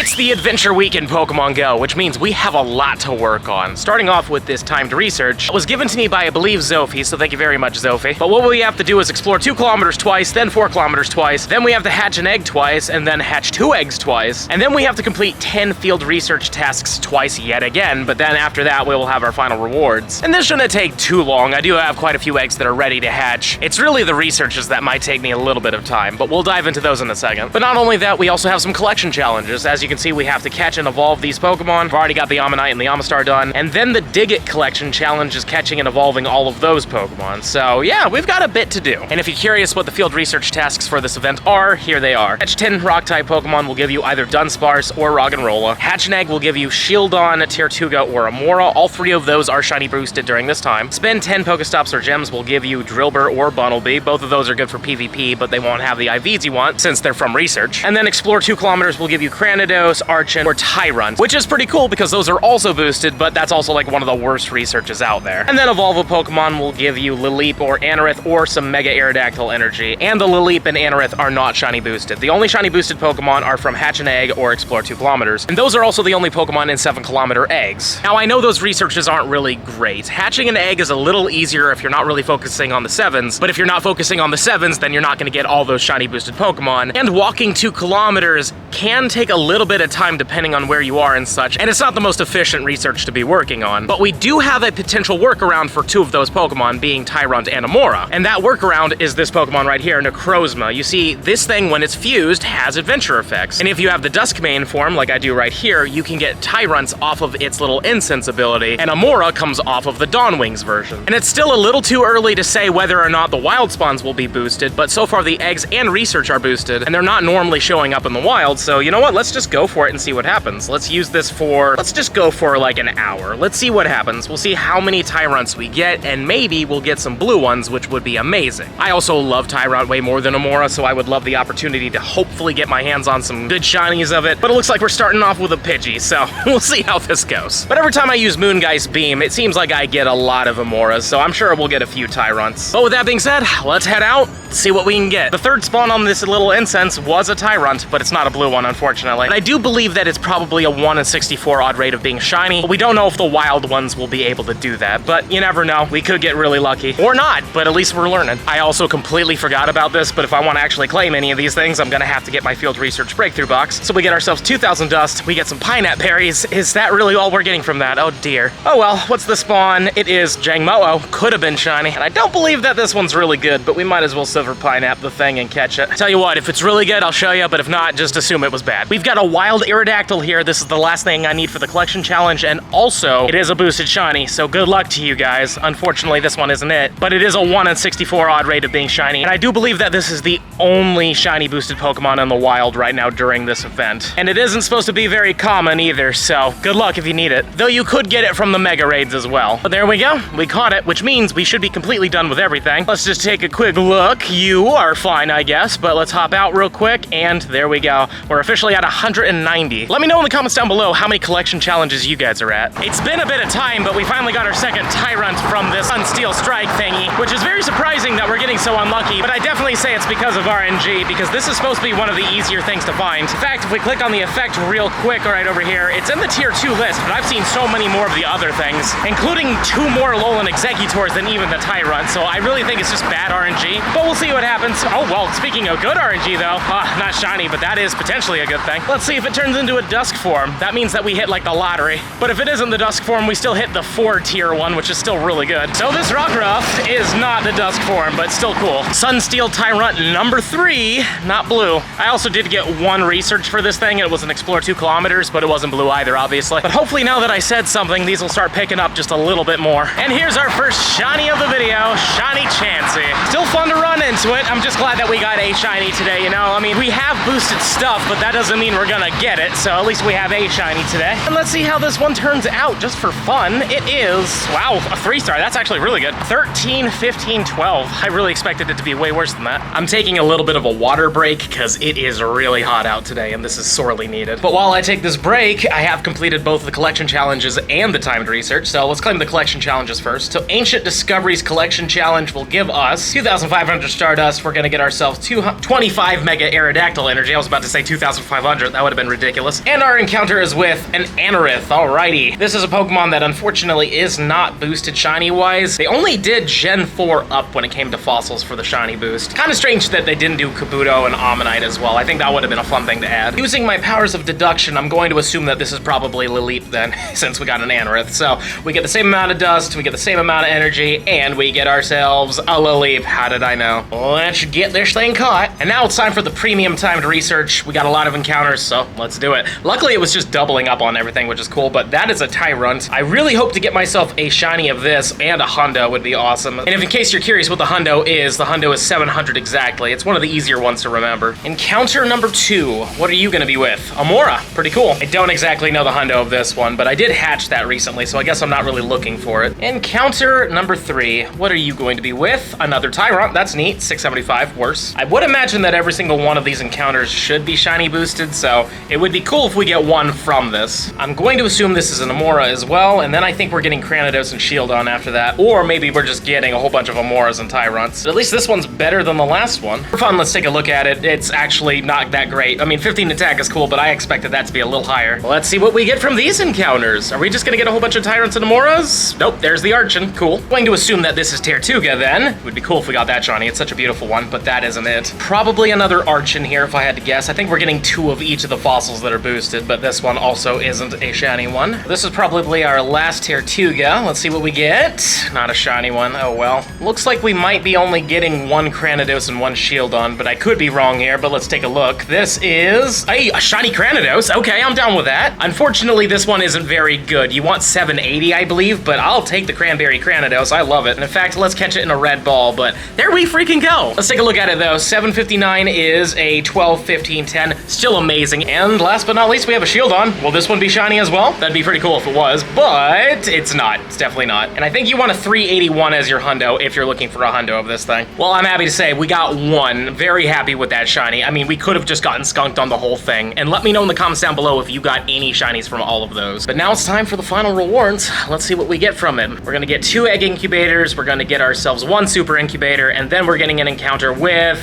It's the Adventure Week in Pokemon GO, which means we have a lot to work on. Starting off with this timed research, it was given to me by, I believe, Zophie, so thank you very much, Zophie. But what we have to do is explore 2 kilometers twice, then 4 kilometers twice, then we have to hatch an egg twice, and then hatch 2 eggs twice, and then we have to complete 10 field research tasks twice yet again, but then after that we will have our final rewards. And this shouldn't take too long. I do have quite a few eggs that are ready to hatch. It's really the researches that might take me a little bit of time, but we'll dive into those in a second. But not only that, we also have some collection challenges. As you can see, we have to catch and evolve these Pokemon. I've already got the Ammonite and the Amistar done, and then the Dig It collection challenge is catching and evolving all of those Pokemon. So yeah, we've got a bit to do. And if you're curious what the field research tasks for this event are, here they are. Catch 10 Rock-type Pokemon will give you either Dunsparce or Roggenrola. Hatch an egg will give you Shieldon, Tirtuga, or Amora. All 3 of those are shiny boosted during this time. Spend 10 Pokestops or Gems will give you Drillbur or Bunnelby. Both of those are good for PvP, but they won't have the IVs you want since they're from research. And then explore 2 kilometers will give you Cranidos, Archon, or Tyrunt, which is pretty cool because those are also boosted, but that's also like one of the worst researches out there. And then evolve a Pokemon will give you Lileep or Anorith or some Mega Aerodactyl energy. And the Lileep and Anorith are not shiny boosted. The only shiny boosted Pokemon are from Hatch an Egg or Explore 2 kilometers. And those are also the only Pokemon in 7 kilometer eggs. Now I know those researches aren't really great. Hatching an egg is a little easier if you're not really focusing on the 7s, but if you're not focusing on the 7s, then you're not going to get all those shiny boosted Pokemon. And walking 2 kilometers can take a little bit of time depending on where you are and such, and it's not the most efficient research to be working on. But we do have a potential workaround for 2 of those Pokemon, being Tyrunt and Amora. And that workaround is this Pokemon right here, Necrozma. You see, this thing, when it's fused, has adventure effects. And if you have the Duskmane form, like I do right here, you can get Tyrunts off of its little incense ability, and Amora comes off of the Dawnwings version. And it's still a little too early to say whether or not the wild spawns will be boosted, but so far the eggs and research are boosted, and they're not normally showing up in the wild, so you know what, let's just go for it and see what happens. Let's use this for, let's just go for like an hour. Let's see what happens. We'll see how many Tyrunts we get, and maybe we'll get some blue ones, which would be amazing. I also love Tyrunt way more than Amora, so I would love the opportunity to hopefully get my hands on some good shinies of it, but it looks like we're starting off with a Pidgey, so we'll see how this goes. But every time I use Moongeist Beam, it seems like I get a lot of Amoras, so I'm sure we'll get a few Tyrunts. But with that being said, let's head out, see what we can get. The 3rd spawn on this little incense was a Tyrunt, but it's not a blue one, unfortunately. And I do believe that it's probably a 1 in 64 odd rate of being shiny, but we don't know if the wild ones will be able to do that. But you never know, we could get really lucky. Or not, but at least we're learning. I also completely forgot about this, but if I want to actually claim any of these things, I'm gonna have to get my field research breakthrough box. So we get ourselves 2,000 dust, we get some Pinap berries. Is that really all we're getting from that? Oh dear. Oh well, what's the spawn? It is Jangmo-o. Could have been shiny, and I don't believe that this one's really good, but we might as well Silver Pinap the thing and catch it. Tell you what, if it's really good, I'll show you, but if not, just assume it was bad. We've got a wild Aerodactyl here. This is the last thing I need for the collection challenge, and also, it is a boosted shiny, so good luck to you guys. Unfortunately, this one isn't it, but it is a 1 in 64 odd rate of being shiny, and I do believe that this is the only shiny boosted Pokemon in the wild right now during this event. And it isn't supposed to be very common either, so good luck if you need it. Though you could get it from the Mega Raids as well. But there we go, we caught it, which means we should be completely done with everything. Let's just take a quick look. You are fine, I guess, but let's hop out real quick, and there we go. We're officially at 190. Let me know in the comments down below how many collection challenges you guys are at. It's been a bit of time, but we finally got our 2nd Tyrunt from this Unsteel Strike thingy, which is very surprising that we're getting so unlucky, but I definitely say it's because of RNG, because this is supposed to be one of the easier things to find. In fact, if we click on the effect real quick right over here, it's in the tier 2 list, but I've seen so many more of the other things, including 2 more Alolan Exegutors than even the Tyrunt, so I really think it's just bad RNG, but we'll see what happens. Oh, well, speaking of good RNG though, not shiny, but that is potentially a good thing. Let's see if it turns into a Dusk form. That means that we hit like the lottery, but if it isn't the Dusk form, we still hit the 4 tier one, which is still really good. So this Rockruff is not the Dusk form, but still cool. Sunsteel Tyrunt number 3, not blue. I also did get 1 research for this thing. It was an Explore 2 kilometers, but it wasn't blue either, obviously. But hopefully now that I said something, these will start picking up just a little bit more. And here's our first shiny of the video, Shiny Chansey. Still fun to run into it. I'm just glad that we got a shiny today, you know? I mean, we have boosted stuff, but that doesn't mean we're gonna get it, so at least we have a shiny today. And let's see how this one turns out, just for fun. It is, wow, a 3-star. That's actually really good. 13, 15, 12. I really expected it to be way worse than that. I'm taking a little bit of a water break because it is really hot out today, and this is sorely needed. But while I take this break, I have completed both the collection challenges and the timed research, so let's claim the collection challenges first. So Ancient Discoveries Collection Challenge will give us 2,500 Stardust, we're gonna get ourselves 25 Mega Aerodactyl energy. I was about to say 2,500, that would have been ridiculous. And our encounter is with an Anorith, alrighty. This is a Pokemon that unfortunately is not boosted shiny-wise. They only did Gen 4 up when it came to fossils for the shiny boost. Kind of strange that they didn't do Kabuto and Ammonite as well. I think that would have been a fun thing to add. Using my powers of deduction, I'm going to assume that this is probably Lilip then, since we got an Anorith. So we get the same amount of dust, we get the same amount of energy, and we get ourselves a Lilip. How did I know? Let's get this thing caught. And now it's time for the premium timed research. We got a lot of encounters, so let's do it. Luckily, it was just doubling up on everything, which is cool, but that is a Tyrunt. I really hope to get myself a shiny of this, and a Hundo would be awesome. And if in case you're curious what the Hundo is 700 exactly. It's one of the easier ones to remember. Encounter number 2. What are you gonna be with? Amora. Pretty cool. I don't exactly know the Hundo of this one, but I did hatch that recently, so I guess I'm not really looking for it. Encounter number 3. What are you going to be with? Another Tyrunt. That's neat. 675. Worse. I would imagine that every single one of these encounters should be shiny boosted, so it would be cool if we get one from this. I'm going to assume this is an Amora as well, and then I think we're getting Cranidos and Shieldon after that, or maybe we're just getting a whole bunch of Amoras and Tyrunts. But at least this one's better than the last one. For fun, let's take a look at it. It's actually not that great. I mean, 15 attack is cool, but I expected that to be a little higher. Let's see what we get from these encounters. Are we just gonna get a whole bunch of Tyrants and Amoras? Nope, there's the Archon. Cool. Going to assume that this is Tertuga then. It would be cool if we got that shiny. It's such a beautiful one, but that isn't it. Probably another Archon here if I had to guess. I think we're getting 2 of each of the fossils that are boosted, but this one also isn't a shiny one. This is probably our last Tertuga. Let's see what we get. Not a shiny one. Oh well. Looks like we might be only getting 1 Cranidos and 1 Shieldon, but I could be wrong here, but let's take a look. This is a shiny Cranidos. Okay, I'm down with that. Unfortunately, this one isn't very good. You want 780, I believe, but I'll take the Cranberry Cranidos. I love it. And in fact, let's catch it in a red ball, but there we freaking go. Let's take a look at it though. 759 is a 12, 15, 10. Still amazing. And last but not least, we have a Shieldon. Will this one be shiny as well? That'd be pretty cool if it was, but it's not. It's definitely not. And I think you want a 381 as your Hundo if you're looking for a Hundo of this thing. Well, I'm happy to say we got 1. Very happy with that shiny. I mean, we could have just gotten skunked on the whole thing. And let me know in the comments down below if you got any shinies from all of those. But now it's time for the final rewards. Let's see what we get from it. We're gonna get 2 egg incubators. We're gonna get ourselves 1 super incubator, and then we're getting an encounter with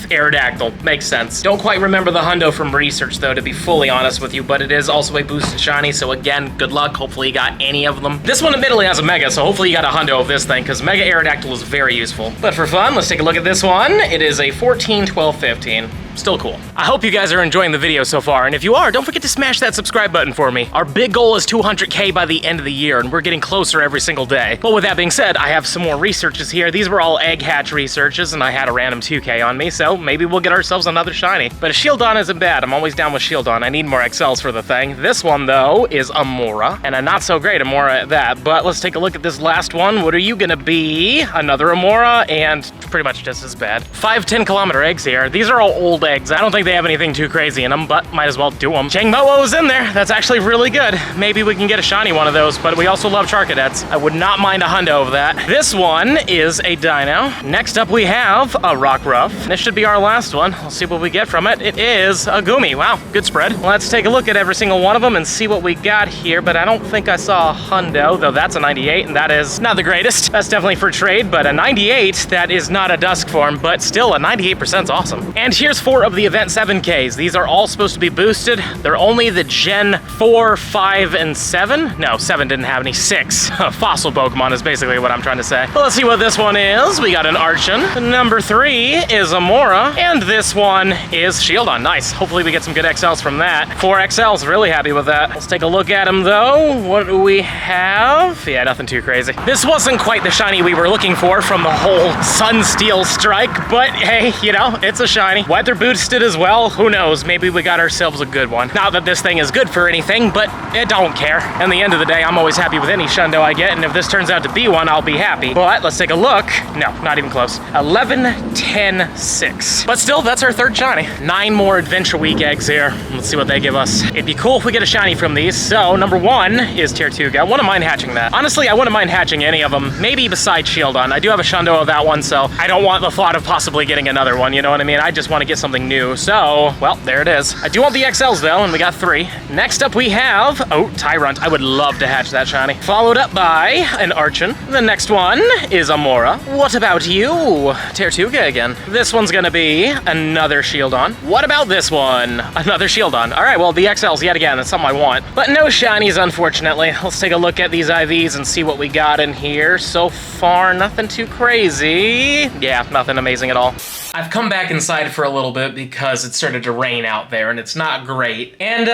Aerodactyl. Makes sense. Don't quite remember the Hundo from research though, to be fully honest with you, but it is also a boosted shiny, so again, good luck. Hopefully you got any of them. This one admittedly has a Mega, so hopefully you got a Hundo of this thing, because Mega Aerodactyl is very useful. But for fun, let's take a look at this one. It is a 14, 12, 15. Still cool. I hope you guys are enjoying the video so far, and if you are, don't forget to smash that subscribe button for me. Our big goal is 200K by the end of the year, and we're getting closer every single day. But with that being said, I have some more researches here. These were all egg hatch researches, and I had a random 2K on me, so maybe we'll get ourselves another shiny. But a Shieldon isn't bad. I'm always down with Shieldon. I need more XLs for the thing. This one, though, is Amora, and a not so great Amora at that. But let's take a look at this last one. What are you gonna be? Another Amora, and pretty much just as bad. 5 10-kilometer eggs here. These are all old eggs. I don't think they have anything too crazy in them, but might as well do them. Changmo-O's in there. That's actually really good. Maybe we can get a shiny one of those, but we also love Charcadets. I would not mind a Hundo of that. This one is a Dino. Next up, we have a Rockruff. This should be our last one. Let's see what we get from it. It is a Gumi. Wow, good spread. Let's take a look at every single one of them and see what we got here, but I don't think I saw a Hundo, though that's a 98, and that is not the greatest. That's definitely for trade, but a 98, that is not a Dusk form, but still a 98% is awesome. And here's 4 of the Event 7Ks. These are all supposed to be boosted. They're only the Gen 4, 5, and 7. No, 7 didn't have any. 6. Fossil Pokemon is basically what I'm trying to say. Well, let's see what this one is. We got an Archon. Number 3 is Amora. And this one is Shieldon. Nice. Hopefully we get some good XLs from that. 4 XLs. Really happy with that. Let's take a look at them, though. What do we have? Yeah, nothing too crazy. This wasn't quite the shiny we were looking for from the whole Sunsteel strike, but hey, you know, it's a shiny. Weather boosted as well. Who knows? Maybe we got ourselves a good one. Not that this thing is good for anything, but I don't care. In the end of the day, I'm always happy with any Shundo I get, and if this turns out to be one, I'll be happy. But let's take a look. No, not even close. 11, 10, 6. But still, that's our 3rd shiny. 9 more Adventure Week eggs here. Let's see what they give us. It'd be cool if we get a shiny from these. So, number 1 is Tertuga. I wouldn't mind hatching that. Honestly, I wouldn't mind hatching any of them. Maybe besides Shieldon. I do have a Shundo of that one, so I don't want the thought of possibly getting another one, you know what I mean? I just want to get something new. So, well, there it is. I do want the XLs though, and we got 3. Next up we have, oh, Tyrunt. I would love to hatch that shiny. Followed up by an Archon. The next one is Amora. What about you? Tertuga area again. This one's gonna be another Shieldon. What about this one? Another Shieldon. All right, well, the XLs yet again, that's something I want. But no shinies, unfortunately. Let's take a look at these IVs and see what we got in here. So far, nothing too crazy. Yeah, nothing amazing at all. I've come back inside for a little bit because it started to rain out there and it's not great. And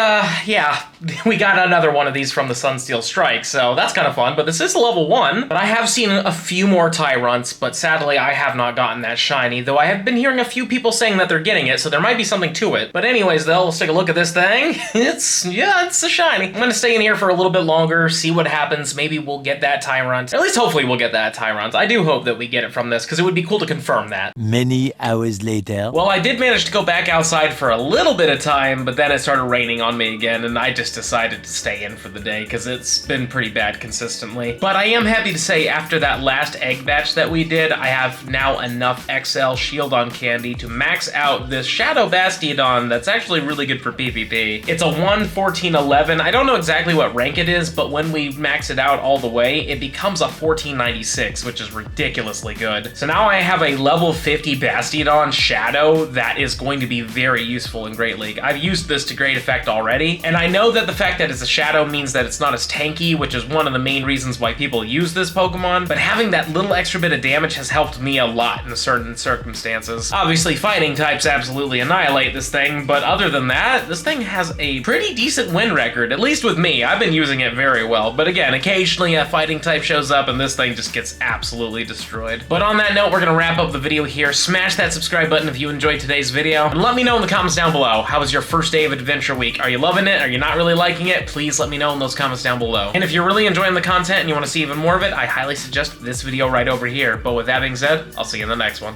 yeah, we got another one of these from the Sunsteel Strike, so that's kind of fun. But this is level 1. But I have seen a few more Tyrants, but sadly I have not gotten that shiny, though I have been hearing a few people saying that they're getting it, so there might be something to it. But anyways, though, let's take a look at this thing. It's a shiny. I'm gonna stay in here for a little bit longer, see what happens. Maybe we'll get that Tyrant. At least hopefully we'll get that Tyrant. I do hope that we get it from this, because it would be cool to confirm that. Many hours later. Well, I did manage to go back outside for a little bit of time, but then it started raining on me again, and I just decided to stay in for the day, because it's been pretty bad consistently. But I am happy to say, after that last egg batch that we did, I have now enough XL Shieldon candy to max out this Shadow Bastiodon that's actually really good for PvP. It's a 1-14-11. I don't know exactly what rank it is, but when we max it out all the way, it becomes a 1496, which is ridiculously good. So now I have a level 50 Bastiodon Shadow that is going to be very useful in Great League. I've used this to great effect already, and I know that the fact that it's a Shadow means that it's not as tanky, which is one of the main reasons why people use this Pokemon, but having that little extra bit of damage has helped me a lot in certain circumstances. Obviously, fighting types absolutely annihilate this thing, but other than that, this thing has a pretty decent win record, at least with me. I've been using it very well, but again, occasionally a fighting type shows up and this thing just gets absolutely destroyed. But on that note, we're gonna wrap up the video here. Smash that subscribe button if you enjoyed today's video, and let me know in the comments down below, how was your first day of Adventure Week? Are you loving it? Are you not really liking it? Please let me know in those comments down below. And if you're really enjoying the content and you want to see even more of it, I highly suggest this video right over here. But with that being said, I'll see you in the next one.